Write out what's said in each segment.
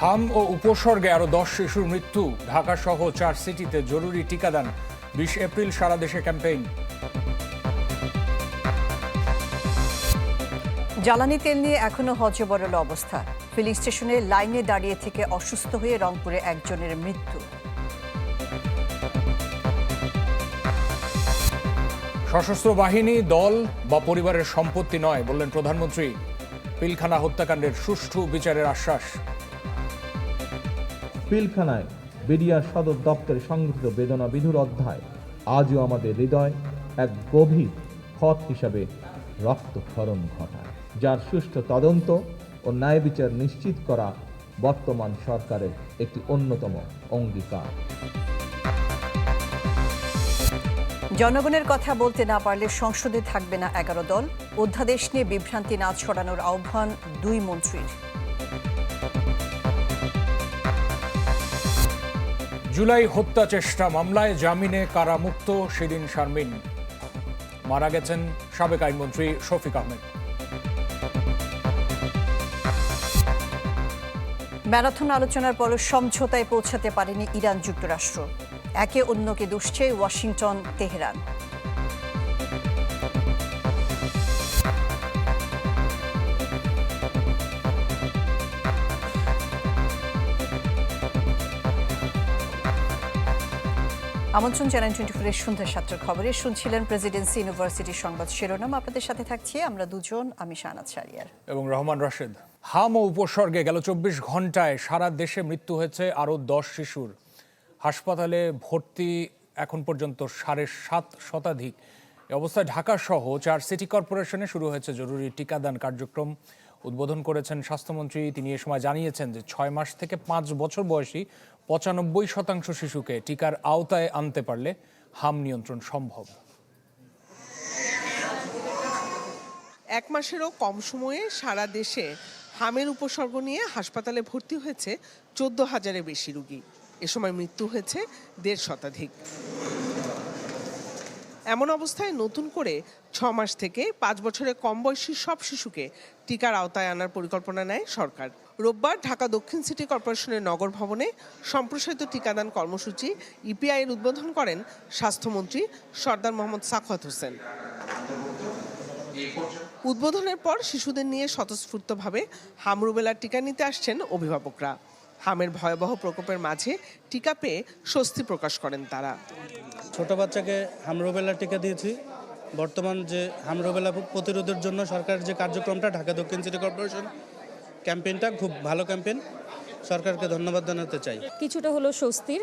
হাম ও উপসর্গে আরও 10 শিশুর মৃত্যু। ঢাকা সহ 4 সিটিতে জরুরি টিকাদান। 20 এপ্রিল সারা দেশে ক্যাম্পেইন। জ্বালানি তেল নিয়ে এখনো হযবরল অবস্থা। ফিলিং স্টেশনে লাইনে দাঁড়িয়ে থেকে অসুস্থ হয়ে রংপুরে একজনের মৃত্যু। সশস্ত্র বাহিনী দল বা পরিবারের সম্পত্তি নয় বললেন প্রধানমন্ত্রী। পিলখানা হত্যাকাণ্ডের সুষ্ঠু বিচারের আশ্বাস। পিলখানায় বিডিআর সদর দপ্তরে সংঘটিত বেদনা বিধুর অধ্যায় আজও আমাদের হৃদয় এক গভীর ক্ষত হিসাবে রক্তক্ষরণ ঘটায়, যার সুষ্ঠু তদন্ত ও ন্যায় বিচার নিশ্চিত করা বর্তমান সরকারের একটি অন্যতম অঙ্গীকার। জনগণের কথা বলতে না পারলে সংসদে থাকবে না 11 দল। অধ্যাদেশ নিয়ে বিভ্রান্তি না ছড়ানোর আহ্বান 2 মন্ত্রীর। জুলাই হত্যা চেষ্টা মামলায় জামিনে কারামুক্ত শিরিন শারমিন। মারা গেছেন সাবেক আইনমন্ত্রী শফিক আহমেদ। ম্যারাথন আলোচনার পরও সমঝোতায় পৌঁছাতে পারেনি ইরান যুক্তরাষ্ট্র। একে অন্যকে দুষছে ওয়াশিংটন তেহরান। আমন্ত্রণ জানান 24-এর সন্ধ্যা 7টার খবরে। শুনছিলেন প্রেসিডেন্সি ইউনিভার্সিটির সংবাদ শিরোনাম। আপনাদের সাথে থাকছি আমরা দুজন, আমি শাহনাজ শাহরিয়ার এবং রহমান রাশেদ। হাম ও উপসর্গে গেল 24 ঘন্টায় সারা দেশে মৃত্যু হয়েছে আরও 10 শিশুর। হাসপাতালে ভর্তি এখন পর্যন্ত 7.5 শতাধিক। এ অবস্থায় ঢাকা সহ 4 সিটি কর্পোরেশনে শুরু হয়েছে জরুরি টিকাদান কার্যক্রম। উদ্বোধন করেছেন স্বাস্থ্যমন্ত্রী। তিনি এ সময় জানিয়েছেন যে 6 মাস থেকে 5 বছর বয়সী 95% শিশুকে টিকার আওতায় আনতে পারলে হাম নিয়ন্ত্রণ সম্ভব। 1 মাসেরও কম সময়ে সারা দেশে হামের উপসর্গ নিয়ে হাসপাতালে ভর্তি হয়েছে 14,000-এর বেশি রোগী। এ সময় মৃত্যু হয়েছে 1.5 শতাধিক। এমন অবস্থায় নতুন করে 6 মাস থেকে 5 বছরের কম বয়সী সব শিশুকে টিকার আওতায় আনার পরিকল্পনা নেয় সরকার। রোববার ঢাকা দক্ষিণ সিটি কর্পোরেশনের নগর ভবনে সম্প্রসারিত টিকাদান কর্মসূচি ইপিআই এর উদ্বোধন করেন স্বাস্থ্যমন্ত্রী সরদার মোহাম্মদ সাখাওয়াত হোসেন। উদ্বোধনের পর শিশুদের নিয়ে স্বতঃস্ফূর্তভাবে হাম রুবেলার টিকা নিতে আসছেন অভিভাবকরা। হামের ভয়াবহ প্রকোপের মাঝে টিকা পেয়ে স্বস্তি প্রকাশ করেন তারা। ছোট বাচ্চাকে হাম রুবেলা টিকা দিয়েছি। বর্তমান যে হাম রুবেলা প্রতিরোধের জন্য সরকারের যে কার্যক্রমটা ঢাকা দক্ষিণ সিটি কর্পোরেশন ক্যাম্পেইনটা খুব ভালো ক্যাম্পেইন, সরকারকে ধন্যবাদ জানাতে চাই। কিছুটা হলো স্বস্তির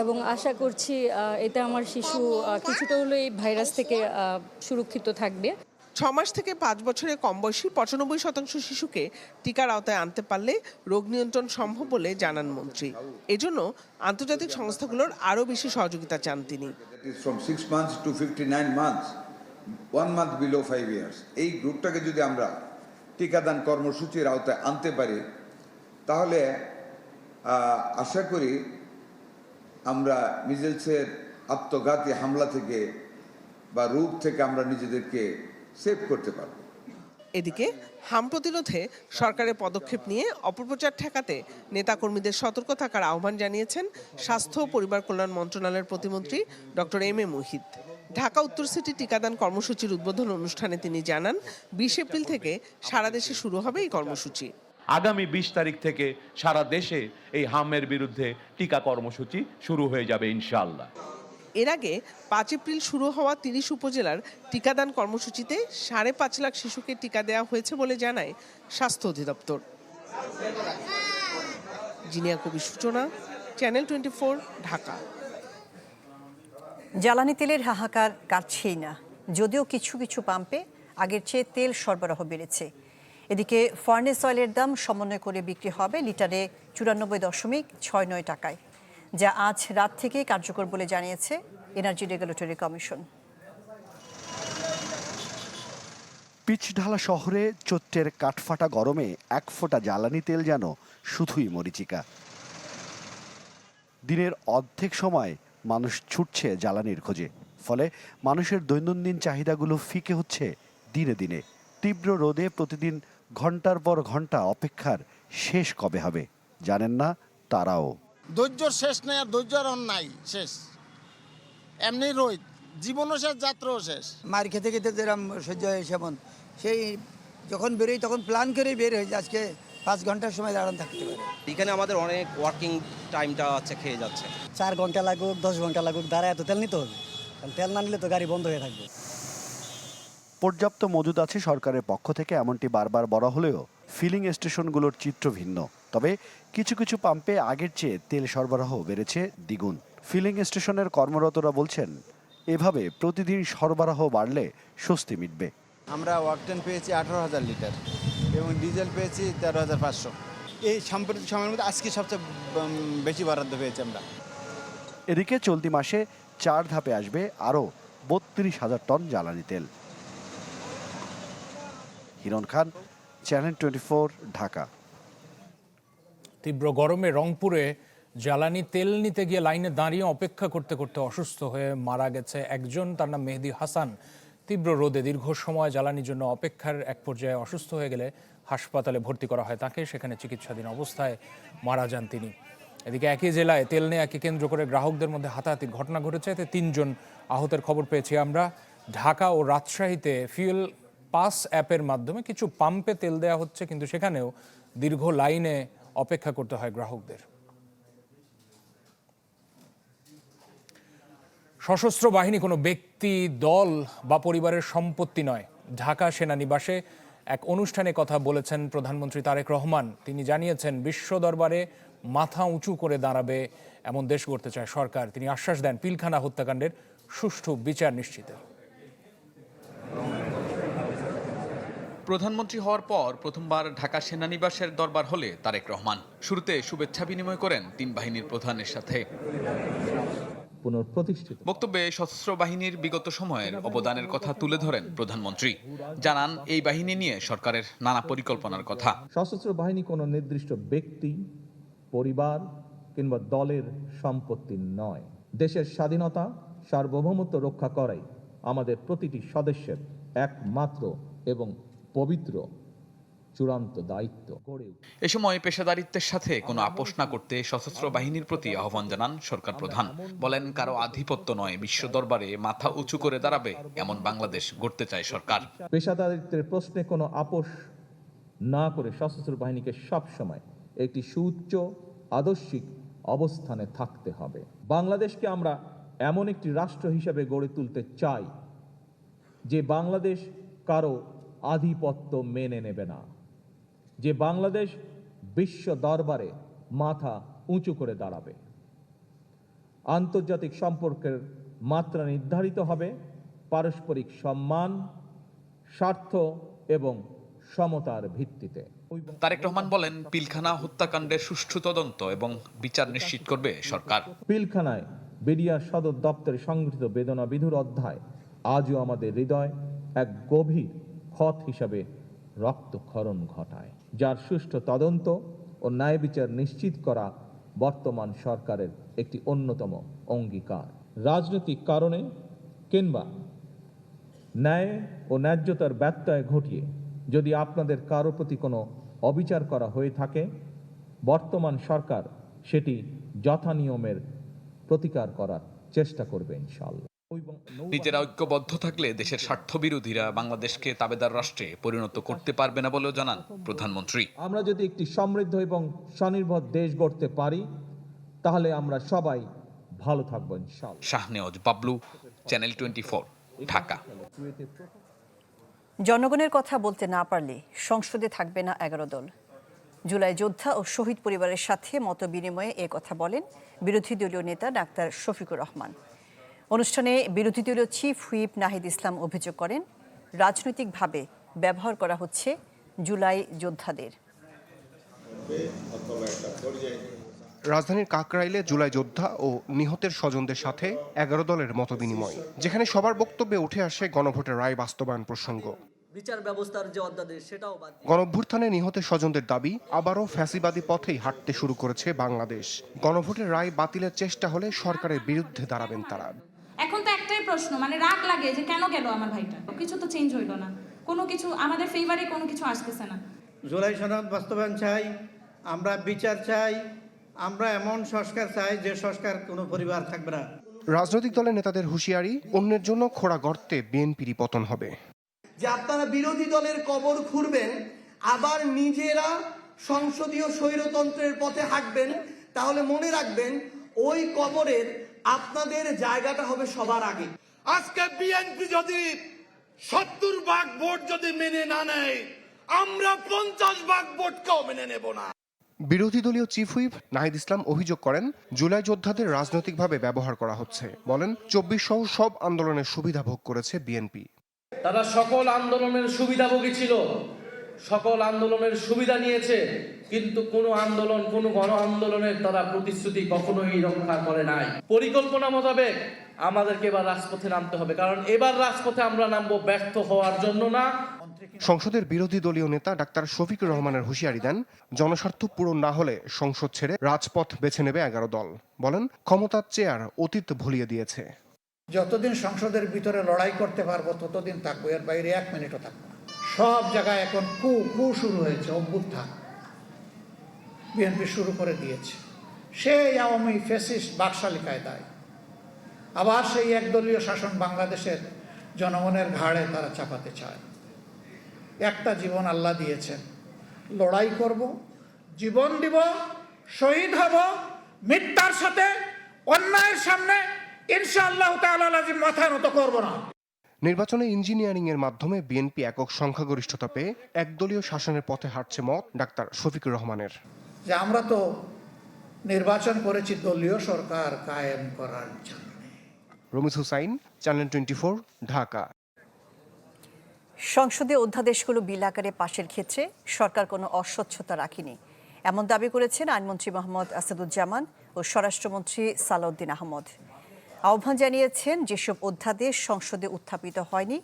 এবং আশা করছি এতে আমার শিশু কিছুটা হলো এই ভাইরাস থেকে সুরক্ষিত থাকবে। 6 মাস থেকে 5 বছরের কম বয়সী 95% শিশুকে টিকার আওতায় আনতে পারলে রোগ নিয়ন্ত্রণ সম্ভব বলে জানান মন্ত্রী। এজন্য আন্তর্জাতিক সংস্থাগুলোর আরও বেশি সহযোগিতা চান তিনি। From 6 months to 59 months, 1 month below 5 years, এই গ্রুপটাকে যদি আমরা টিকাদান কর্মসূচির আওতায় আনতে পারি তাহলে আশা করি আমরা মিজেলসের আত্মঘাতী হামলা থেকে বা রোগ থেকে আমরা নিজেদেরকে সেভ করতে পারব। এদিকে হাম প্রতিরোধে সরকারের পদক্ষেপ নিয়ে অপপ্রচার ঠেকাতে নেতাকর্মীদের সতর্ক থাকার আহ্বান জানিয়েছেন স্বাস্থ্য ও পরিবার কল্যাণ মন্ত্রণালয়ের প্রতিমন্ত্রী ডক্টর এম.এ. মুহিত। ঢাকা উত্তর সিটি টিকাদান কর্মসূচির উদ্বোধন অনুষ্ঠানে তিনি জানান 20 এপ্রিল থেকে সারা দেশে শুরু হবে এই কর্মসূচি। আগামী 20 তারিখ থেকে সারা দেশে এই হামের বিরুদ্ধে টিকা কর্মসূচি শুরু হয়ে যাবে ইনশাআল্লাহ। এর আগে 5 এপ্রিল শুরু হওয়া 30 উপজেলার টিকাদান কর্মসূচিতে 5.5 লাখ শিশুকে টিকা দেওয়া হয়েছে বলে জানায় স্বাস্থ্য অধিদপ্তর। জিনিয়া কবির সূচনা, চ্যানেল 24, ঢাকা। জ্বালানি তেলের হাহাকার কাটছেই না, যদিও কিছু কিছু পাম্পে আগের চেয়ে তেল সরবরাহ বেড়েছে। এদিকে ফার্নেস অয়েলের দাম সমন্বয় করে বিক্রি হবে লিটারে 94.69 টাকায়, যা আজ রাত থেকে কার্যকর বলে জানিয়েছে এনার্জি রেগুলেটরি কমিশন। পিচঢালা শহরে চৈত্রের কাঠফাটা গরমে 1 ফোঁটা জ্বালানি তেল যেন শুধুই মরীচিকা। দিনের অর্ধেক সময় মানুষ ছুটছে জ্বালানির খোঁজে, ফলে মানুষের দৈনন্দিন চাহিদাগুলো ফিকে হচ্ছে দিনে দিনে। তীব্র রোদে প্রতিদিন ঘন্টার পর ঘন্টা অপেক্ষার শেষ কবে হবে? জানেন না তারাও। ধৈর্যর শেষ নেই, আর ধৈর্য আর নাই শেষ, এমনি রোহিত জীবনও শেষ, যাত্রাও শেষ। মার খেতে খেতে যেরকম সহ্য হয় সেমন, সেই যখন বেরোই তখন প্ল্যান করেই বের হয়ে যায়, আজকে 5 ঘন্টার সময় দাঁড়ান থাকতে পারে। এখানে আমাদের অনেক ওয়ার্কিং টাইমটা খেয়ে যাচ্ছে। 4 ঘন্টা লাগুক 10 ঘন্টা লাগুক দাঁড়ায় এত তেল নিতে হবে, কারণ তেল না নিলে তো গাড়ি বন্ধ হয়ে থাকবে। পর্যাপ্ত মজুদ আছে সরকারের পক্ষ থেকে, এমনটি বারবার বলা হলেও ফিলিং স্টেশনগুলোর চিত্র ভিন্ন। তবে কিছু কিছু পাম্পে আগের চেয়ে তেল সরবরাহ বেড়েছে দ্বিগুণ। ফিলিং স্টেশনের কর্মরতরা বলছেন, এভাবে প্রতিদিন সরবরাহ বাড়লে স্বস্তি মিটবে। আমরা ওয়াকটেন পেয়েছি 18,000 লিটার এবং ডিজেল পেয়েছি 13,500। এই সাম্প্রতিক সময়ের মধ্যে আজকে সবচেয়ে বেশি বরাদ্দ পেয়েছি আমরা। এদিকে চলতি মাসে 4 ধাপে আসবে আরও 32,000 টন জ্বালানি তেল। হিরণ খান, চ্যানেল 24, ঢাকা। তীব্র গরমে রংপুরে জ্বালানি তেল নিতে গিয়ে লাইনে দাঁড়িয়ে অপেক্ষা করতে করতে অসুস্থ হয়ে মারা গেছে একজন, তার নাম মেহেদি হাসান। তীব্র রোদে দীর্ঘ সময় জ্বালানির জন্য অপেক্ষার এক পর্যায়ে অসুস্থ হয়ে গেলে হাসপাতালে ভর্তি করা হয় তাকে। সেখানে চিকিৎসাধীন অবস্থায় মারা যান তিনি। এদিকে একই জেলায় তেল নেয়াকে কেন্দ্র করে গ্রাহকদের মধ্যে হাতাহাতির ঘটনা ঘটেছে, এতে 3 জন আহতের খবর পেয়েছি আমরা। ঢাকা ও রাজশাহীতে ফুয়েল পাস অ্যাপের মাধ্যমে কিছু পাম্পে তেল দেওয়া হচ্ছে, কিন্তু সেখানেও দীর্ঘ লাইনে অপেক্ষা করতে হয় গ্রাহকদের। সশস্ত্র বাহিনী কোনো ব্যক্তি, দল বা পরিবারের সম্পত্তি নয়। ঢাকা সেনানিবাসে এক অনুষ্ঠানে কথা বলেছেন প্রধানমন্ত্রী তারেক রহমান। তিনি জানিয়েছেন, বিশ্ব দরবারে মাথা উঁচু করে দাঁড়াবে এমন দেশ গড়তে চায় সরকার। তিনি আশ্বাস দেন পিলখানা হত্যাকাণ্ডের সুষ্ঠু বিচার নিশ্চিতের। প্রধানমন্ত্রী হওয়ার পর প্রথমবার ঢাকা সেনানিবাসের দরবার হলে তারেক রহমান শুরুতে শুভেচ্ছা বিনিময় করেন 3 বাহিনীর প্রধানের সাথে। পুনঃপ্রতিষ্ঠিত বক্তব্যে সশস্ত্র বাহিনীর বিগত সময়ের অবদানের কথা তুলে ধরেন প্রধানমন্ত্রী। জানান, এই বাহিনী নিয়ে সরকারের নানা পরিকল্পনার কথা। সশস্ত্র বাহিনী কোনো নির্দিষ্ট ব্যক্তি, পরিবার কিংবা দলের সম্পত্তি নয়। দেশের স্বাধীনতা, সার্বভৌমত্ব রক্ষা করাই আমাদের প্রতিটি সদস্যের একমাত্র এবং পবিত্র চূড়ান্ত দায়িত্ব। এ সময় পেশাদারিত্বের সাথে কোনো আপোষ না করতে সশস্ত্র বাহিনীর প্রতি আহ্বান জানান সরকার প্রধান। বলেন, কারো আধিপত্য নয়, বিশ্ব দরবারে মাথা উঁচু করে দাঁড়াবে এমন বাংলাদেশ গড়তে চায় সরকার। পেশাদারিত্বের প্রশ্নে কোনো আপোষ না করে সশস্ত্র বাহিনীকে সবসময় একটি সুউচ্চ আদর্শিক অবস্থানে থাকতে হবে। বাংলাদেশকে আমরা এমন একটি রাষ্ট্র হিসেবে গড়ে তুলতে চাই যে বাংলাদেশ কারো আধিপত্য মেনে নেবে না, যে বাংলাদেশ বিশ্ব দরবারে মাথা উঁচু করে দাঁড়াবে। আন্তর্জাতিক সম্পর্কের মাত্রা নির্ধারিত হবে পারস্পরিক সম্মান, স্বার্থ এবং সমতার ভিত্তিতে। তারেক রহমান বলেন, পিলখানা হত্যাকাণ্ডের সুষ্ঠু তদন্ত এবং বিচার নিশ্চিত করবে সরকার। পিলখানায় বিডিআর সদর দপ্তরে সংঘটিত বেদনা বিধুর অধ্যায় আজও আমাদের হৃদয় এক গভীর ক্ষত হিসাবে রক্তক্ষরণ ঘটায়, যার সুষ্ঠু তদন্ত ও ন্যায় বিচার নিশ্চিত করা বর্তমান সরকারের একটি অন্যতম অঙ্গীকার। রাজনৈতিক কারণে কিংবা ন্যায় ও ন্যায্যতার ব্যত্যয় ঘটিয়ে যদি আপনাদের কারো প্রতি কোনো অবিচার করা হয়ে থাকে, বর্তমান সরকার সেটি যথানিয়মের প্রতিকার করার চেষ্টা করবে ইনশাআল্লাহ। নিজেরা ঐক্যবদ্ধ থাকলে দেশের স্বার্থবিরোধীরা বাংলাদেশকে তাবেদার রাষ্ট্রে পরিণত করতে পারবে না বলেও জানান প্রধানমন্ত্রী। আমরা যদি একটি সমৃদ্ধ এবং স্বনির্ভর দেশ গড়তে পারি, তাহলে আমরা সবাই ভালো থাকবো ইনশাআল্লাহ। শাহনেওয়াজ বাবলু, চ্যানেল 24, ঢাকা। জনগণের কথা বলতে না পারলে সংসদে থাকবে না 11 দল। জুলাই যোদ্ধা ও শহীদ পরিবারের সাথে মতবিনিময়ে এ কথা বলেন বিরোধী দলীয় নেতা ডাক্তার শফিকুর রহমান। অনুষ্ঠানে বিরোধী দলীয় চিফ হুইপ নাহিদ ইসলাম অভিযোগ করেন, রাজনৈতিকভাবে ব্যবহার করা হচ্ছে জুলাই যোদ্ধাদের। রাজধানীর কাকরাইলে জুলাই যোদ্ধা ও নিহতের স্বজনদের সাথে 11 দলের মতবিনিময়, যেখানে সবার বক্তব্যে উঠে আসে গণভোটের রায় বাস্তবায়ন প্রসঙ্গ। বিচার ব্যবস্থার যে অধ্যাদেশ সেটাও বাদ। গণঅভ্যুত্থানে নিহতের স্বজনদের দাবি, আবারও ফ্যাসিবাদী পথেই হাঁটতে শুরু করেছে বাংলাদেশ। গণভোটের রায় বাতিলের চেষ্টা হলে সরকারের বিরুদ্ধে দাঁড়াবেন তারা। এখন তো একটাই প্রশ্ন, মানে রাগ লাগে যে কেন গেল আমার ভাইটা, কিছু তো চেঞ্জ হইল না, কোনো কিছু আমাদের ফেভারে কোনো কিছু আসতেছে না। জুলাই সনদ বাস্তবায়ন চাই, আমরা বিচার চাই, আমরা এমন সংস্কার চাই যে সংস্কার কোনো পরিবার থাকবে না। রাজনৈতিক দলের নেতাদের হুঁশিয়ারি, অন্যের জন্য খোঁড়া গর্তে বিএনপিরই পতন হবে। যে আপনারা বিরোধী দলের কবর খুঁড়বেন, আবার নিজেরা সংসদীয় স্বৈরতন্ত্রের পথে হাঁটবেন, তাহলে মনে রাখবেন ওই কবরের আপনাদের জায়গাটা হবে সবার আগে। আজকে বিএনপি যদি 70 ভাগ ভোট যদি মেনে না নেয়, আমরা 50 ভাগ ভোটকেও মেনে নেব না। বিরোধী দলীয় চিফ হুইপ নাহিদ ইসলাম অভিযোগ করেন, জুলাই যোদ্ধাদের রাজনৈতিকভাবে ব্যবহার করা হচ্ছে। বলেন, 24 সহ সব আন্দোলনের সুবিধা ভোগ করেছে বিএনপি। তারা সকল আন্দোলনের সুবিধাভোগী ছিল, সকল আন্দোলনের সুবিধা নিয়েছে, কিন্তু কোনো আন্দোলন, কোনো গণ আন্দোলনের তারা প্রতিশ্রুতি কখনোই রক্ষা করে নাই। পরিকল্পনা মোতাবেক আমাদেরকে এবার রাজপথে নামতে হবে, কারণ এবার রাজপথে আমরা নামবো ব্যর্থ হওয়ার জন্য না। সংসদের বিরোধী দলীয় নেতা ডাক্তার শফিকুর রহমানের হুঁশিয়ারি দেন, জনস্বার্থ পূরণ না হলে সংসদ ছেড়ে রাজপথ বেছে নেবে 11 দল। বলেন, ক্ষমতার চেয়ার অতীত ভুলিয়ে দিয়েছে। যতদিন সংসদের ভিতরে লড়াই করতে পারবো ততদিন থাকবো, এর বাইরে 1 মিনিটও থাকবো না। সব জায়গায় এখন কু শুরু হয়েছে, অভ্যুত্থান বিএনপি শুরু করে দিয়েছে। সেই আওয়ামী ফ্যাসিস্ট বাকশালী কায়দায় আবার সেই একদলীয় শাসন বাংলাদেশের জনগণের ঘাড়ে তারা চাপাতে চায়। একটা জীবন আল্লাহ দিয়েছেন, লড়াই করব, জীবন দিব, শহীদ হব, মিথ্যার সাথে অন্যায়ের সামনে ইনশাআল্লাহ তাআলা লাজিম মাথা নত করব না। নির্বাচনে ইঞ্জিনিয়ারিং এর মাধ্যমে বিএনপি একক সংখ্যাগরিষ্ঠতা পেয়ে একদলীয় শাসনের পথে হাঁটছে মত ডাক্তার শফিকুর রহমানের। যে আমরা তো নির্বাচন করেছি দলীয় সরকার কায়েম করার জন্য। রমিজ হুসাইন, চ্যানেল 24, ঢাকা। সংসদে অধ্যাদেশগুলো বিল আকারে পাশের ক্ষেত্রে সরকার কোনো অস্বচ্ছতা রাখেনি, এমন দাবি করেছেন আইনমন্ত্রী মোহাম্মদ আসাদুজ্জামান ও স্বরাষ্ট্রমন্ত্রী সালাউদ্দিন আহমদ। আহ্বান জানিয়েছেন যেসব অধ্যাদেশ সংসদে উত্থাপিত হয়নি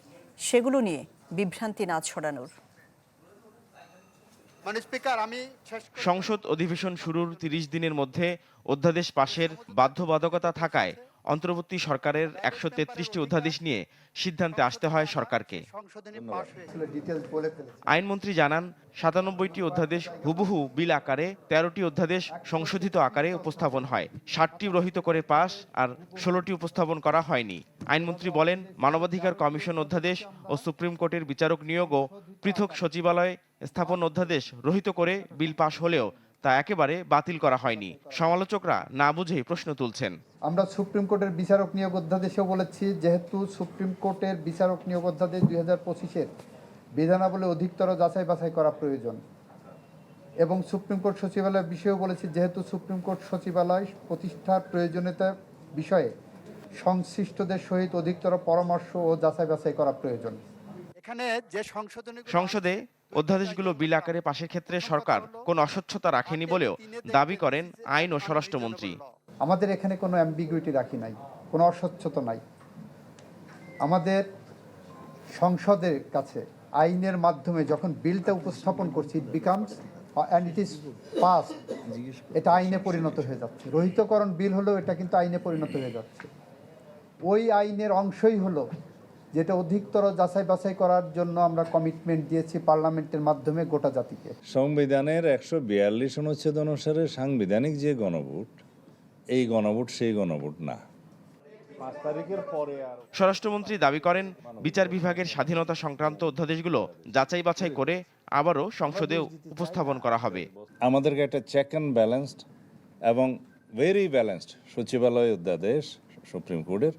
সেগুলো নিয়ে বিভ্রান্তি না ছড়ানোর। সংসদ অধিবেশন শুরুর 30 দিনের মধ্যে অধ্যাদেশ পাশের বাধ্যবাধকতা থাকায় অন্তর্বর্তী সরকারের 133টি অধ্যাদেশ নিয়ে সিদ্ধান্তে আসতে হয় সরকারকে। আইনমন্ত্রী জানান, 97টি অধ্যাদেশ হুবহু বিল আকারে, 13টি অধ্যাদেশ সংশোধিত আকারে উপস্থাপন হয়, 60টি রহিত করে পাস আর 16টি উপস্থাপন করা হয়নি। আইনমন্ত্রী বলেন, মানবাধিকার কমিশন অধ্যাদেশ ও সুপ্রিম কোর্টের বিচারক নিয়োগ ও পৃথক সচিবালয় স্থাপন অধ্যাদেশ রহিত করে বিল পাশ হলেও তা একেবারে বাতিল করা হয়নি। সমালোচকরা না বুঝেই প্রশ্ন তুলছেন। আমরা সুপ্রিম কোর্টের বিচারক নিয়োগ অধ্যাদেশেও বলেছি, যেহেতু সুপ্রিম কোর্টের বিচারক নিয়োগ অধ্যাদেশ 2025-এর বিধানাবলী অধিকতর যাচাই বাছাই করা প্রয়োজন, এবং সুপ্রিম কোর্ট সচিবালয়ের বিষয়েও বলেছি, যেহেতু সুপ্রিম কোর্ট সচিবালয় প্রতিষ্ঠার প্রয়োজনীয়তা বিষয়ে সংশ্লিষ্টদের সহিত অধিকতর পরামর্শ ও যাচাই বাছাই করা প্রয়োজন। এখানে যে সংসদে অধ্যাদেশগুলো বিল আকারে পাশের ক্ষেত্রে সরকার কোনো অস্বচ্ছতা রাখেনি বলেও দাবি করেন আইন ও স্বরাষ্ট্রমন্ত্রী। আমাদের এখানে কোনো অ্যাম্বিগুইটি রাখি নাই, কোনো অস্বচ্ছতা নাই। আমাদের সংসদের কাছে আইনের মাধ্যমে যখন বিলটা উপস্থাপন করছি, it becomes and it is pass, এটা আইনে পরিণত হয়ে যাচ্ছে। রহিতকরণ বিল হলেও এটা কিন্তু আইনে পরিণত হয়ে যাচ্ছে। ওই আইনের অংশই হলো যেটা অধিকতর যাচাই বাছাই করার জন্য আমরা কমিটমেন্ট দিয়েছি পার্লামেন্টের মাধ্যমে গোটা জাতিকে। সংবিধানের 142 অনুচ্ছেদ অনুসারে সাংবিধানিক যে গণভোট, এই গণভোট সেই গণভোট না। স্বরাষ্ট্রমন্ত্রী দাবি করেন, বিচার বিভাগের স্বাধীনতা সংক্রান্ত অধ্যাদেশগুলো যাচাই বাছাই করে আবারও সংসদে উপস্থাপন করা হবে। আমাদেরকে একটা চেক অ্যান্ড ব্যালেন্সড এবং ভেরি ব্যালেন্সড সচিবালয় অধ্যাদেশ সুপ্রিম কোর্টের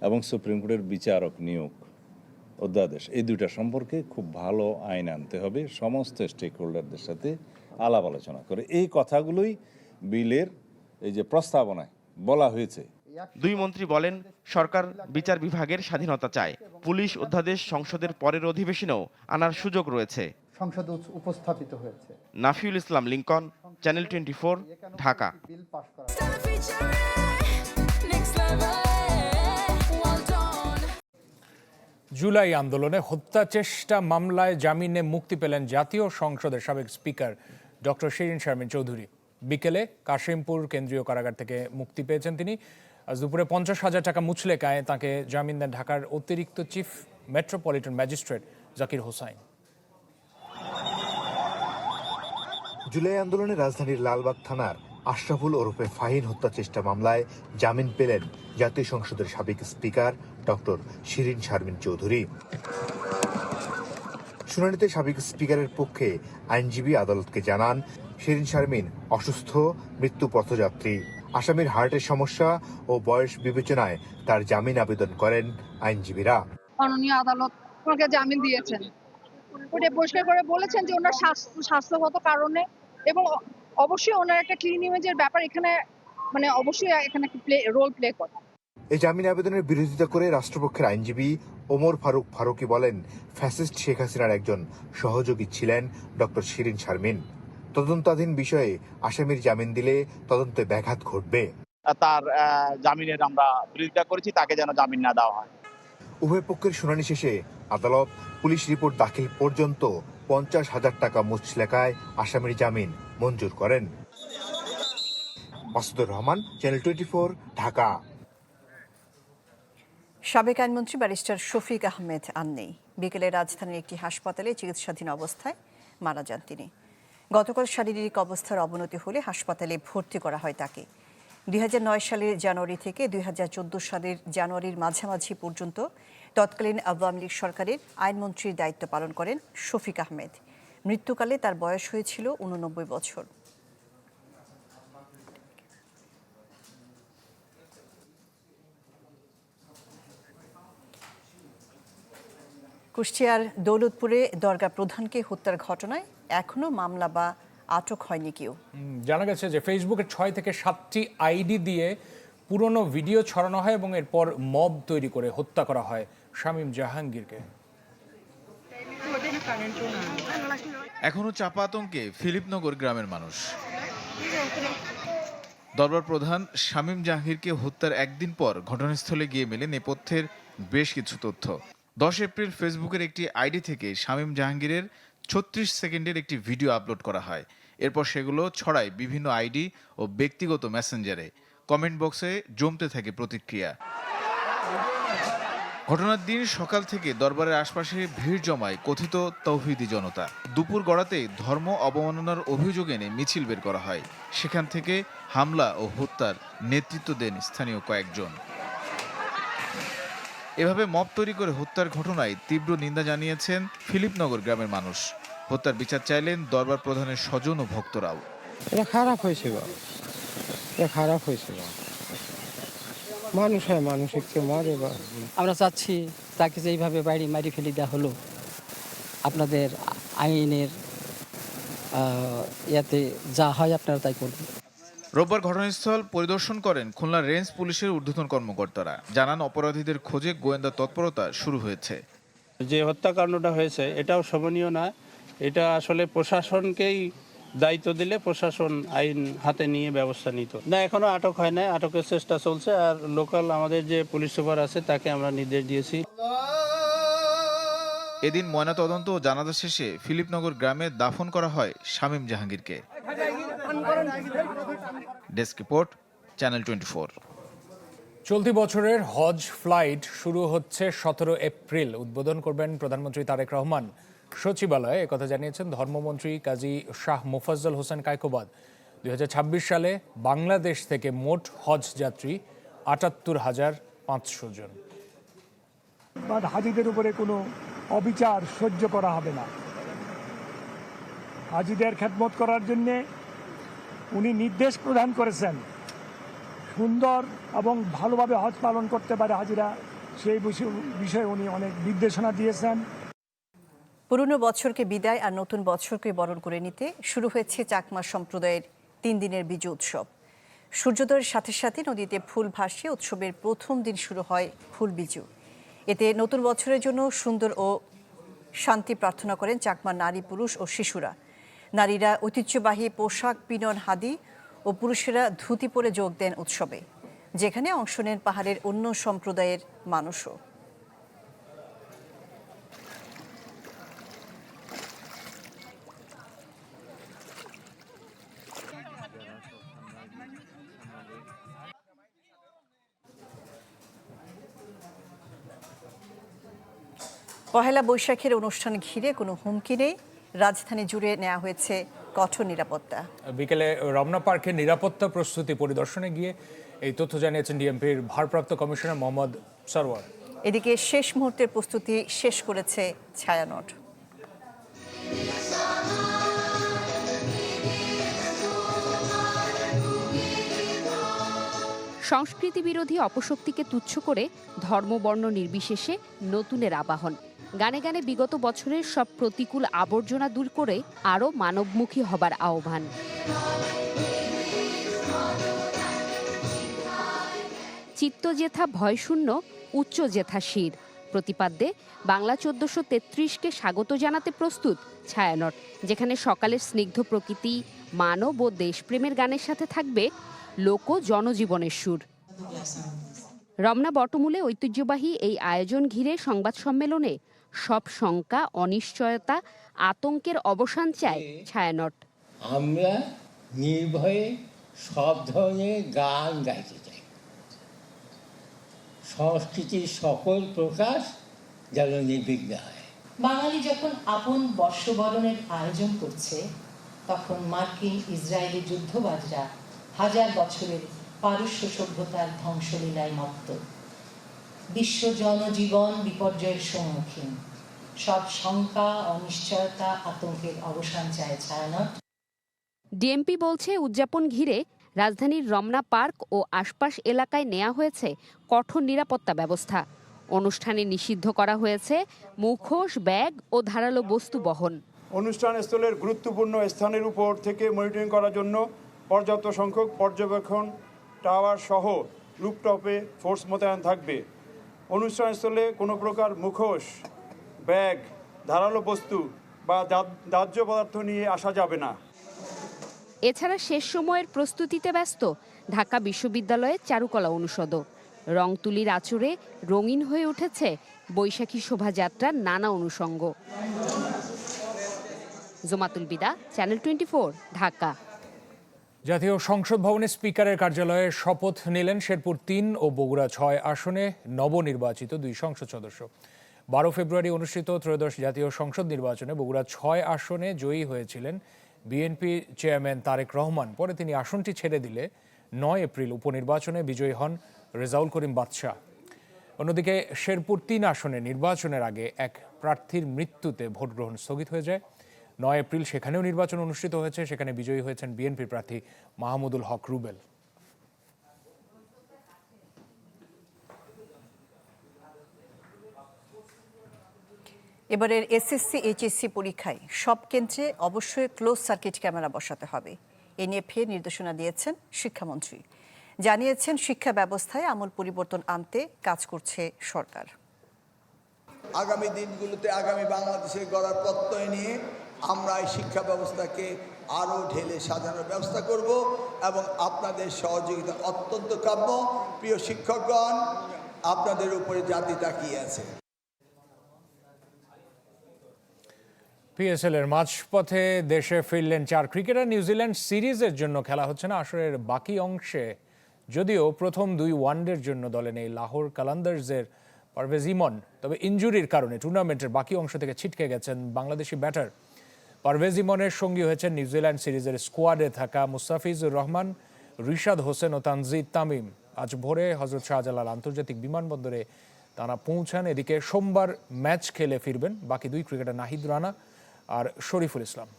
এবং সুপ্রিম কোর্টের বিচারক নিয়োগ অধ্যাদেশ, এই দুইটা সম্পর্কে খুব ভালো আইন আনতে হবে, সমস্ত স্টেক হোল্ডারদের সাথে আলাপ আলোচনা করে। এই কথাগুলোই বিলের এই যে প্রস্তাবনায় বলা হয়েছে। দুই মন্ত্রী বলেন, সরকার বিচার বিভাগের স্বাধীনতা চায়। পুলিশ অধ্যাদেশ সংসদের পরের অধিবেশনেও আনার সুযোগ রয়েছে। সংসদে উপস্থাপিত হয়েছে। নাফিউল ইসলাম লিংকন, চ্যানেল 24, ঢাকা। জুলাই আন্দোলনে হত্যা চেষ্টা মামলায় জামিনে মুক্তি পেলেন জাতীয় সংসদের সাবেক স্পিকার ডক্টর শিরিন শারমিন চৌধুরী। বিকেলে কাশিমপুর কেন্দ্রীয় কারাগার থেকে মুক্তি পেয়েছেন তিনি। আজ দুপুরে 50,000 টাকা মুচলেকায় তাঁকে জামিন দেন ঢাকার অতিরিক্ত chief metropolitan magistrate Zakir Hossain. July আন্দোলনে রাজধানীর লালবাগ থানার আশরাফুল ওরফে ফাহিন হত্যা চেষ্টা মামলায় জামিন পেলেন জাতীয় সংসদের সাবেক স্পিকার ডক্টর শিরিন শারমিন চৌধুরী। শুনানিতে সাবেক স্পিকারের পক্ষে আইনজীবী আদালতকে জানান, শিরিন শারমিন অসুস্থ, মৃত্যু পথযাত্রী। আসামির হার্টের সমস্যা ও বয়স বিবেচনায় তার জামিন আবেদন করেন আইনজীবীরা। মাননীয় আদালত ওনাকে জামিন দিয়েছেন, ওটা পরিষ্কার করে বলেছেন যে ওনার স্বাস্থ্যগত কারণে, এবং অবশ্যই ওনার একটা ক্লিন ইমেজের ব্যাপার এখানে, মানে অবশ্যই এখানে রোল প্লে করে। এই জামিন আবেদনের বিরোধিতা করে রাষ্ট্রপক্ষের আইনজীবী ওমর ফারুক ফারুকি বলেন, ফ্যাসিস্ট শেখ হাসিনার একজন সহযোগী ছিলেন ডক্টর শিরিন শারমিন। তদন্তাধীন বিষয়ে আসামির জামিন দিলে তদন্তে ব্যাঘাত ঘটবে। তার জামিনের আমরা বিরোধিতা করেছি, তাকে যেন জামিন না দেওয়া হয়। উভয় পক্ষের শুনানি শেষে আদালত পুলিশ রিপোর্ট দাখিল পর্যন্ত 50,000 টাকা মুচলেকায় আসামির জামিন মঞ্জুর করেন। মাসুদুর রহমান, চ্যানেল 24, ঢাকা। সাবেক আইনমন্ত্রী ব্যারিস্টার শফিক আহমেদ আর নেই। বিকেলে রাজধানীর একটি হাসপাতালে চিকিৎসাধীন অবস্থায় মারা যান তিনি। গতকাল শারীরিক অবস্থার অবনতি হলে হাসপাতালে ভর্তি করা হয় তাকে। 2009 সালের জানুয়ারি থেকে 2014 সালের জানুয়ারির মাঝামাঝি পর্যন্ত তৎকালীন আওয়ামী লীগ সরকারের আইনমন্ত্রীর দায়িত্ব পালন করেন শফিক আহমেদ। মৃত্যুকালে তার বয়স হয়েছিল 89 বছর। কুষ্টিয়ার দৌলতপুরে দরগা প্রধানকে হত্যার ঘটনায় এখনো মামলা বা আটক হয়নি কেউ। জানা গেছে যে ফেসবুকে 6 থেকে 7টি আইডি দিয়ে পুরনো ভিডিও ছড়ানো হয় এবং এরপর মব তৈরি করে হত্যা করা হয় শামীম জাহাঙ্গীরকে। এখনো চাপা আতঙ্কে ফিলিপনগর গ্রামের মানুষ। দরবার প্রধান শামীম জাহাঙ্গীরকে হত্যার একদিন পর ঘটনাস্থলে গিয়ে মেলে নেপথ্যের বেশ কিছু তথ্য। 10 এপ্রিল ফেসবুকের একটি আইডি থেকে শামীম জাহাঙ্গীরের 36 সেকেন্ডের একটি ভিডিও আপলোড করা হয়। এরপর সেগুলো ছড়ায় বিভিন্ন আইডি ও ব্যক্তিগত মেসেঞ্জারে। কমেন্ট বক্সে জমতে থাকে প্রতিক্রিয়া। ঘটনার দিন সকাল থেকে দরবারের আশপাশে ভিড় জমায় কথিত তৌহিদি জনতা। দুপুর গড়াতেই ধর্ম অবমাননার অভিযোগ এনে মিছিল বের করা হয়। সেখান থেকে হামলা ও হত্যার নেতৃত্ব দেন স্থানীয় কয়েকজন। এভাবে মব তৈরি করে হত্যার ঘটনায় তীব্র নিন্দা জানিয়েছেন ফিলিপনগর গ্রামের মানুষ। হত্যার বিচার চাইলেন দরবার প্রধানের স্বজন ও ভক্তরাও। এটা খারাপ হয়েছে, খারাপ হয়েছে। মানুষ হয়, মানুষ একটু মারে। আমরা চাচ্ছি তাকে যে এইভাবে বাইরে মারি ফেলে দেওয়া হলো, আপনাদের আইনের ইয়াতে যা হয় আপনারা তাই করবেন। রোববার ঘটনাস্থল পরিদর্শন করেন খুলনা রেঞ্জ পুলিশের ঊর্ধ্বতন কর্মকর্তারা। জানান অপরাধীদের খোঁজে গোয়েন্দা তৎপরতা শুরু হয়েছে। যে হত্যাকাণ্ডটা হয়েছে এটাও শোভনীয় না। এটা আসলে প্রশাসনকেই দায়িত্ব দিলে প্রশাসন আইন হাতে নিয়ে ব্যবস্থা নিত। না, এখনো আটক হয় না, আটকের চেষ্টা চলছে। আর লোকাল আমাদের যে পুলিশ সুপার আছে তাকে আমরা নির্দেশ দিয়েছি। এদিন ময়নাতদন্ত ও জানাজা শেষে ফিলিপনগর গ্রামে দাফন করা হয় শামীম জাহাঙ্গীরকে। Desk report, channel 24। চলতি বছরের হজ ফ্লাইট শুরু হচ্ছে 17 এপ্রিল। উদ্বোধন করবেন প্রধানমন্ত্রী তারেক রহমান। সচিবালয়ে একথা জানিয়েছেন ধর্মমন্ত্রী কাজী শাহ মোফাজ্জল হোসেন কায়কোবাদ। 2026 সালে বাংলাদেশ থেকে মোট হজ যাত্রী 78,500 জন। হাজিদের উপরে কোনো অবিচার সহ্য করা হবে না। হাজিদের খেদমত করার জন্যে উনি নির্দেশ প্রদান করেছেন, সুন্দর এবং ভালোভাবে হজ পালন করতে পারে হাজিরা, সেই বিষয়ে উনি অনেক নির্দেশনা দিয়েছেন। পুরনো বছরকে বিদায় আর নতুন বছরকে বরণ করে নিতে শুরু হয়েছে চাকমা সম্প্রদায়ের 3 দিনের বিজু উৎসব। সূর্যোদয়ের সাথে সাথে নদীতে ফুল ভাসিয়ে উৎসবের প্রথম দিন শুরু হয় ফুল বিজু। এতে নতুন বছরের জন্য সুন্দর ও শান্তি প্রার্থনা করেন চাকমা নারী, পুরুষ ও শিশুরা। নারীরা ঐতিহ্যবাহী পোশাক পিনন হাদি ও পুরুষেরা ধুতি পরে যোগ দেন উৎসবে, যেখানে অংশ নেন পাহাড়ের অন্য সম্প্রদায়ের মানুষও। পহেলা বৈশাখের অনুষ্ঠান ঘিরে কোনো হুমকি নেই। রাজধানী জুড়ে নেওয়া হয়েছে কঠোর নিরাপত্তা। বিকেলে রমনা পার্কের নিরাপত্তা প্রস্তুতি পরিদর্শনে গিয়ে এই তথ্য জানিয়েছেন ডিএমপির ভারপ্রাপ্ত কমিশনার মোহাম্মদ সরওয়ার। এদিকে শেষ মুহূর্তের প্রস্তুতি শেষ করেছে ছায়ানট। সংস্কৃতি বিরোধী অপশক্তিকে তুচ্ছ করে ধর্মবর্ণ নির্বিশেষে নতুনের আবাহন। গানে গানে বিগত বছরের সব প্রতিকূল আবর্জনা দূর করে আরও মানবমুখী হবার আহ্বান। চিত্তজেথা ভয়শূন্য, উচ্চ জেথা শির প্রতিপাদ্যে বাংলা 1433কে স্বাগত জানাতে প্রস্তুত ছায়ানট, যেখানে সকালের স্নিগ্ধ প্রকৃতি, মানব ও দেশপ্রেমের গানের সাথে থাকবে লোক জনজীবনের সুর। রমনা বটমূলে ঐতিহ্যবাহী এই আয়োজন ঘিরে সংবাদ সম্মেলনে সব শঙ্কা, অনিশ্চয়তা, আতঙ্কের অবসান চায় ছায়ানট। আমরা নির্ভয়ে সব ধরনের গান গাইতে চাই, সংস্কৃতির সকল প্রকাশ যেন নির্বিঘ্ন হয়। বাঙালি যখন আপন বর্ষবরণের আয়োজন করছে, তখন মার্কিন ইসরায়েলি যুদ্ধবাজরা হাজার বছরের পারস্য সভ্যতার ধ্বংসলীলায় মত্ত। বিশ্ব জনজীবন বিপর্যয়ের সম্মুখীন, সব শঙ্কা, অনিশ্চয়তা, আতঙ্কের অবসান চায় ছায়ানট। ডিএমপি বলছে উদযাপন ঘিরে রাজধানীর রমনা পার্ক ও আশপাশ এলাকায় নেওয়া হয়েছে কঠোর নিরাপত্তা ব্যবস্থা। অনুষ্ঠানে নিষিদ্ধ করা হয়েছে মুখোশ, ব্যাগ ও ধারালো বস্তু বহন। অনুষ্ঠান স্থলের গুরুত্বপূর্ণ স্থানের উপর থেকে মনিটরিং করার জন্য পর্যাপ্ত সংখ্যক পর্যবেক্ষণ টাওয়ার সহ রুফটপে ফোর্স মোতায়েন থাকবে। অনুষ্ঠানস্থলে কোনো প্রকার মুখোশ, ব্যাগ, ধারালো বস্তু বা দাহ্য পদার্থ নিয়ে আসা যাবে না। এছাড়া শেষ সময়ের প্রস্তুতিতে ব্যস্ত ঢাকা বিশ্ববিদ্যালয়ের চারুকলা অনুষদও। রং তুলির আঁচড়ে রঙিন হয়ে উঠেছে বৈশাখী শোভাযাত্রার নানা অনুষঙ্গ। জোমাতুল বিদা, চ্যানেল 24, ঢাকা। জাতীয় সংসদ ভবনে স্পিকারের কার্যালয়ে শপথ নিলেন শেরপুর 3 ও বগুড়া 6 আসনে নবনির্বাচিত 2 সংসদ সদস্য। 12 ফেব্রুয়ারি অনুষ্ঠিত ত্রয়োদশ জাতীয় সংসদ নির্বাচনে বগুড়া 6 আসনে জয়ী হয়েছিলেন বিএনপি চেয়ারম্যান তারেক রহমান। পরে তিনি আসনটি ছেড়ে দিলে 9 এপ্রিল উপনির্বাচনে বিজয়ী হন রেজাউল করিম বাদশা। অন্যদিকে শেরপুর 3 আসনে নির্বাচনের আগে এক প্রার্থীর মৃত্যুতে ভোট গ্রহণ স্থগিত হয়ে যায়। 9 এপ্রিল সেখানেও নির্বাচন অনুষ্ঠিত হয়েছে, সেখানে বিজয়ী হয়েছেন বিএনপি প্রার্থী মাহমুদুল হক রুবেল। এবারের এসএসসি এইচএসসি পরীক্ষায় সব কেন্দ্রে অবশ্যই ক্লোজ সার্কিট ক্যামেরা বসাতে হবে। এ নিয়ে ফের নির্দেশনা দিয়েছেন শিক্ষামন্ত্রী। জানিয়েছেন শিক্ষা ব্যবস্থায় আমূল পরিবর্তন আনতে কাজ করছে সরকার। আগামী দিনগুলোতে আগামী বাংলাদেশের গড়ার প্রত্যয় নিয়ে আমরা এই শিক্ষা ব্যবস্থাকে আরও ঢেলে সাজানোর ব্যবস্থা করব এবং আপনাদের সহযোগিতা অত্যন্ত কাম্য। প্রিয় শিক্ষকগণ, আপনাদের উপরে জাতি তাকিয়ে আছে। পিএসএল এর মাঝপথে দেশে ফিরলেন 4 ক্রিকেটার। নিউজিল্যান্ড সিরিজের জন্য খেলা হচ্ছে না আসরের বাকি অংশে, যদিও প্রথম 2 ওয়ানডের জন্য দলে নেই লাহোর কালান্দার্সের পারভেজ ইমন। তবে ইনজুরির কারণে টুর্নামেন্টের বাকি অংশ থেকে ছিটকে গেছেন বাংলাদেশি ব্যাটার। পারভেজ ইমনের সঙ্গী হয়েছেন নিউজিল্যান্ড সিরিজের স্কোয়াডে থাকা মুস্তাফিজুর রহমান, রিশাদ হোসেন ও তানজিদ তামিম। আজ ভোরে হজরত শাহজালাল আন্তর্জাতিক বিমানবন্দরে তারা পৌঁছান। এদিকে সোমবার ম্যাচ খেলে ফিরবেন বাকি 2 ক্রিকেটার নাহিদ রানা আর শরীফুল ইসলাম।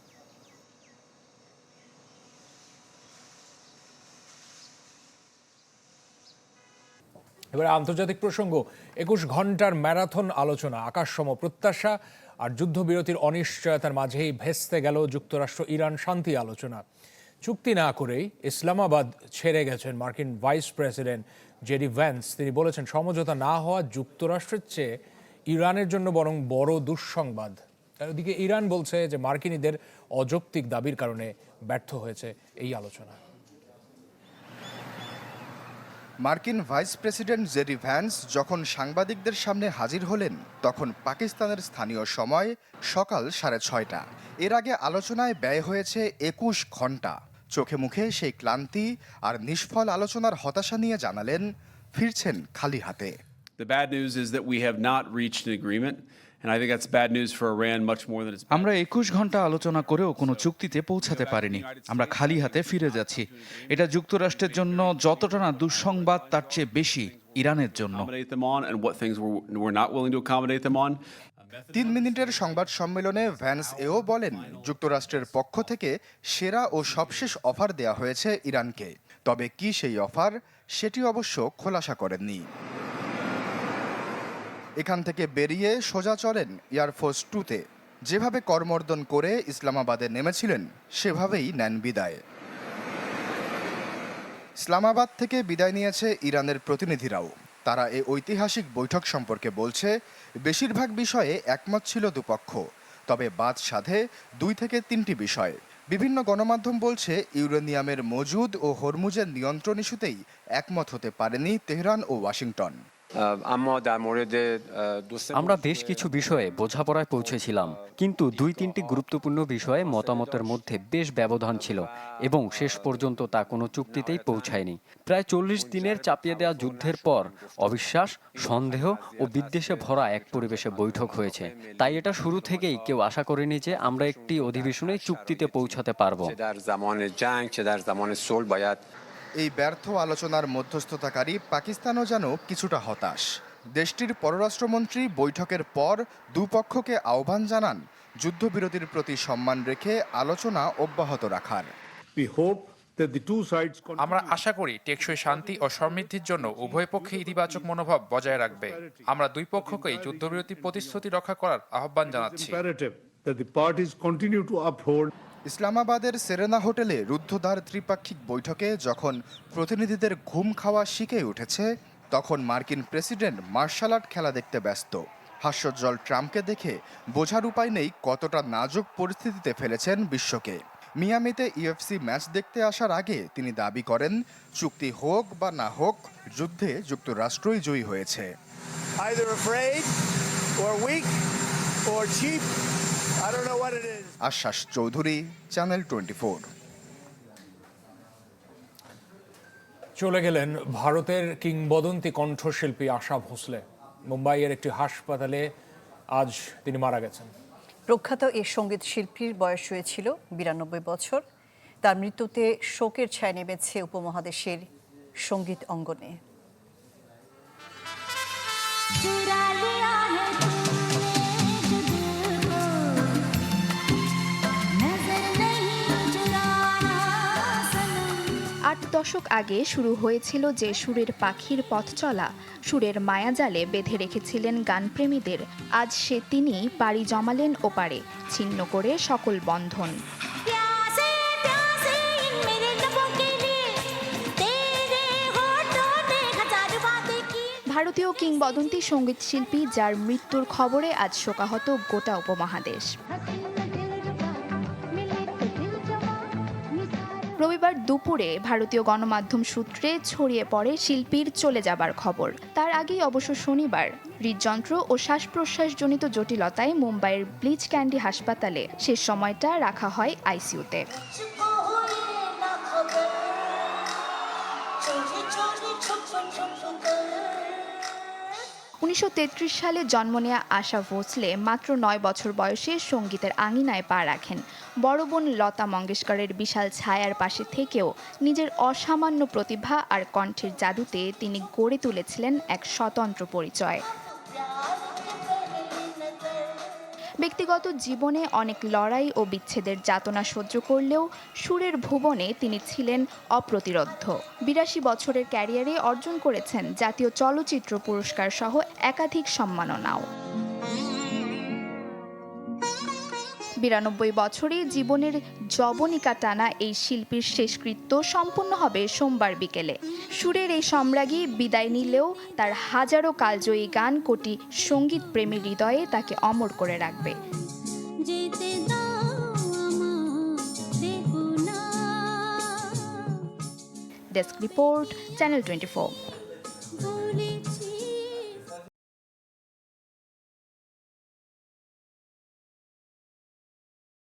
এবারে আন্তর্জাতিক প্রসঙ্গ। 21 ঘন্টার ম্যারাথন আলোচনা, আকাশসম প্রত্যাশা আর যুদ্ধবিরতির অনিশ্চয়তার মাঝেই ভেস্তে গেল যুক্তরাষ্ট্র ইরান শান্তি আলোচনা। চুক্তি না করেই ইসলামাবাদ ছেড়ে গেছেন মার্কিন ভাইস প্রেসিডেন্ট জেডি ভ্যান্স। তিনি বলেছেন, সমঝোতা না হওয়া যুক্তরাষ্ট্রের চেয়ে ইরানের জন্য বরং বড় দুঃসংবাদ। ওদিকে ইরান বলছে যে মার্কিনীদের অযৌক্তিক দাবির কারণে ব্যর্থ হয়েছে এই আলোচনা। মার্কিন ভাইস প্রেসিডেন্ট জেডি ভ্যান্স যখন সাংবাদিকদের সামনে হাজির হলেন, তখন পাকিস্তানের স্থানীয় সময় সকাল 6:30। এর আগে আলোচনায় ব্যয় হয়েছে 21 ঘন্টা। চোখে মুখে সেই ক্লান্তি আর নিষ্ফল আলোচনার হতাশা নিয়ে জানালেন, ফিরছেন খালি হাতে। The bad news is that we have not reached an agreement And I think that's bad news for Iran much more than it's আমরা 21 ঘন্টা আলোচনা করেও কোনো চুক্তিতে পৌঁছাতে পারিনি। আমরা খালি হাতে ফিরে যাচ্ছি। এটা যুক্তরাষ্ট্রের জন্য যতটা না দুঃসংবাদ তার চেয়ে বেশি ইরানের জন্য। 3 মিনিটের সংবাদ সম্মেলনে ভ্যান্স এও বলেন, যুক্তরাষ্ট্রের পক্ষ থেকে সেরা ও সবশেষ অফার দেয়া হয়েছে ইরানকে। তবে কি সেই অফার, সেটি অবশ্য খোলাসা করেননি। এখান থেকে বেরিয়ে সোজা চলেন এয়ারফোর্স 2-তে। যেভাবে করমর্দন করে ইসলামাবাদে নেমেছিলেন সেভাবেই নেন বিদায়। ইসলামাবাদ থেকে বিদায় নিয়েছে ইরানের প্রতিনিধিরাও। তারা এই ঐতিহাসিক বৈঠক সম্পর্কে বলছে, বেশিরভাগ বিষয়ে একমত ছিল দুপক্ষ, তবে বাদ সাধে 2 থেকে 3টি বিষয়। বিভিন্ন গণমাধ্যম বলছে, ইউরেনিয়ামের মজুদ ও হরমুজের নিয়ন্ত্রণ ইস্যুতেই একমত হতে পারেনি তেহরান ও ওয়াশিংটন। আমরা বেশ কিছু বিষয়ে বোঝাপড়ায় পৌঁছেছিলাম, কিন্তু 2-3টি গুরুত্বপূর্ণ বিষয়ে মতামতের মধ্যে বেশ ব্যবধান ছিল এবং শেষ পর্যন্ত তা কোনো চুক্তিতেই পৌঁছায়নি। প্রায় 40 দিনের চাপিয়ে দেওয়া যুদ্ধের পর অবিশ্বাস, সন্দেহ ও বিদ্বেষে ভরা এক পরিবেশে বৈঠক হয়েছে। তাই এটা শুরু থেকেই কেউ আশা করেনি যে আমরা একটি অধিবেশনে চুক্তিতে পৌঁছাতে পারব। এই ব্যর্থ আলোচনার মধ্যস্থতাকারী পাকিস্তানও যেন কিছুটা হতাশ। দেশটির পররাষ্ট্রমন্ত্রী বৈঠকের পর দুপক্ষকে আহ্বান জানান যুদ্ধবিরতির প্রতি সম্মান রেখে আলোচনা অব্যাহত রাখার। আমরা আশা করি টেকসই শান্তি ও সমৃদ্ধির জন্য উভয় পক্ষে ইতিবাচক মনোভাব বজায় রাখবে। আমরা দুই পক্ষকেই যুদ্ধবিরতি প্রতিশ্রুতি রক্ষা করার আহ্বান জানাচ্ছি। ইসলামাবাদের সেরেনা হোটেলে রুদ্ধদ্বার ত্রিপাক্ষিক বৈঠকে যখন প্রতিনিধিদের ঘুম খাওয়া শিখে উঠেছে, তখন মার্কিন প্রেসিডেন্ট মার্শাল আর্ট খেলা দেখতে ব্যস্ত। হাস্যোজ্জ্বল ট্রাম্পকে দেখে বোঝার উপায় নেই কতটা নাজুক পরিস্থিতিতে ফেলেছেন বিশ্বকে। মিয়ামিতে ইউএফসি ম্যাচ দেখতে আসার আগে তিনি দাবি করেন, চুক্তি হোক বা না হোক, যুদ্ধে যুক্তরাষ্ট্রই জয়ী হয়েছে। আশ্বাস চৌধুরী, চ্যানেল 24। চলে গেলেন ভারতের কিংবদন্তি কণ্ঠশিল্পী আশা ভোসলে। মুম্বাইয়ের একটি হাসপাতালে আজ তিনি মারা গেছেন। প্রখ্যাত এই সঙ্গীত শিল্পীর বয়স হয়েছিল 92 বছর। তার মৃত্যুতে শোকের ছায়া নেমেছে উপমহাদেশের সঙ্গীত অঙ্গনে। দশক আগে শুরু হয়েছিল যে সুরের পাখির পথ চলা, সুরের মায়াজালে বেঁধে রেখেছিলেন গানপ্রেমীদের। আজ সে তিনি পাড়ি জমালেন ওপারে, ছিন্ন করে সকল বন্ধন। ভারতীয় কিংবদন্তি সঙ্গীত শিল্পী, যার মৃত্যুর খবরে আজ শোকাহত গোটা উপমহাদেশ। রবিবার দুপুরে ভারতীয় গণমাধ্যম সূত্রে ছড়িয়ে পড়ে শিল্পীর চলে যাবার খবর। তার আগেই অবশ্য শনিবার হৃদযন্ত্র ও শ্বাস প্রশ্বাসজনিত জটিলতায় মুম্বাইয়ের ব্লিচ ক্যান্ডি হাসপাতালে শেষ সময়টা রাখা হয় আইসিইউতে। 1933 সালে জন্ম নেয়া আশা ভোসলে মাত্র 9 বছর বয়সে সঙ্গীতের আঙিনায় পা রাখেন। বড় বোন লতা মঙ্গেশকরের বিশাল ছায়ার পাশে থেকেও নিজের অসামান্য প্রতিভা আর কণ্ঠের জাদুতে তিনি গড়ে তুলেছিলেন এক স্বতন্ত্র পরিচয়। ব্যক্তিগত জীবনে অনেক লড়াই ও বিচ্ছেদের যাতনা সহ্য করলেও সুরের ভুবনে তিনি ছিলেন অপ্রতিরোধ্য। 82 বছরের ক্যারিয়ারে অর্জন করেছেন জাতীয় চলচ্চিত্র পুরস্কার সহ একাধিক সম্মাননাও। 92 বছরে জীবনের যবনিকা টানা এই শিল্পীর শেষকৃত্য সম্পূর্ণ হবে সোমবার বিকেলে। সুরের এই সম্রাজ্ঞী বিদায় নিলেও তার হাজারো কালজয়ী গান কোটি সঙ্গীত প্রেমী হৃদয়ে তাকে অমর করে রাখবে। Desk report, channel 24।